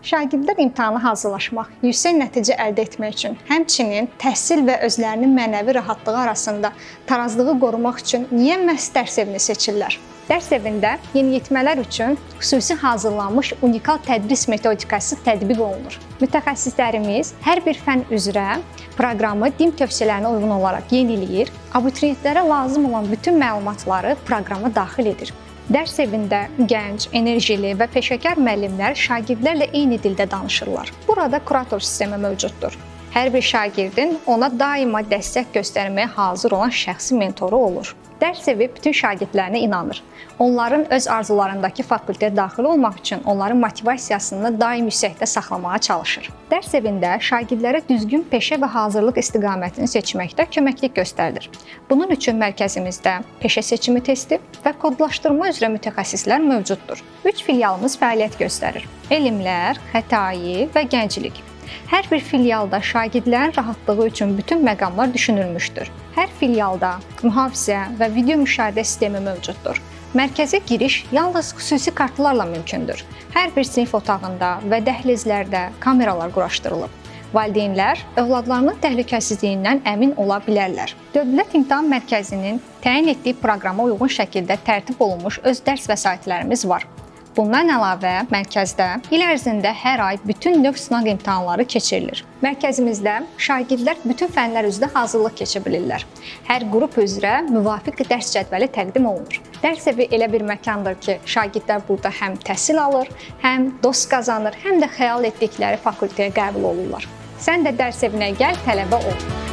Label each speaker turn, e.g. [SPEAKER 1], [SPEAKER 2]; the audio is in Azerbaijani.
[SPEAKER 1] Şagirdlər imtahana hazırlaşmaq, yüksək nəticə əldə etmək üçün, həmçinin təhsil və özlərinin mənəvi rahatlığı arasında tarazlığı qorumaq üçün niyə məhz dərs evini seçirlər? Dərs evində yeniyetmələr üçün xüsusi hazırlanmış unikal tədris metodikası tətbiq olunur. Mütəxəssislərimiz hər bir fənn üzrə proqramı din tövsiyələrinə uyğun olaraq yeniləyir, abituriyentlərə lazım olan bütün məlumatları proqrama daxil edir. Dərs evində gənc, enerjili və peşəkar müəllimlər şagirdlərlə eyni dildə danışırlar. Burada kurator sistemi mövcuddur. Hər bir şagirdin ona daima dəstək göstərməyə hazır olan şəxsi mentoru olur. Dərs evi bütün şagirdlərinə inanır. Onların öz arzularındakı fakültəyə daxil olmaq üçün onların motivasiyasını daim yüksəkdə saxlamağa çalışır. Dərs evində şagirdlərə düzgün peşə və hazırlıq istiqamətini seçməkdə köməklik göstərilir. Bunun üçün mərkəzimizdə peşə seçimi testi və kodlaşdırma üzrə mütəxəssislər mövcuddur. 3 filialımız fəaliyyət göstərir: elmlər, xətai və gənclik. Hər bir filialda şagirdlərin rahatlığı üçün bütün məqamlar düşünülmüşdür. Hər filialda mühafizə və video müşahidə sistemi mövcuddur. Mərkəzə giriş yalnız xüsusi kartlarla mümkündür. Hər bir sinif otağında və dəhlizlərdə kameralar quraşdırılıb. Valideynlər övladlarının təhlükəsizliyindən əmin ola bilərlər. Dövlət İmtahan Mərkəzinin təyin etdiyi proqrama uyğun şəkildə tərtib olunmuş öz dərs vəsaitlərimiz var. Bundan əlavə, mərkəzdə il ərzində hər ay bütün növ sınaq imtahanları keçirilir. Mərkəzimizdə şagirdlər bütün fənlər üzrə hazırlıq keçə bilirlər. Hər qrup üzrə müvafiq dərs cədvəli təqdim olunur. Dərs evi elə bir məkandır ki, şagirdlər burada həm təhsil alır, həm dost qazanır, həm də xəyal etdikləri fakültəyə qəbul olurlar. Sən də dərs evinə gəl, tələbə ol.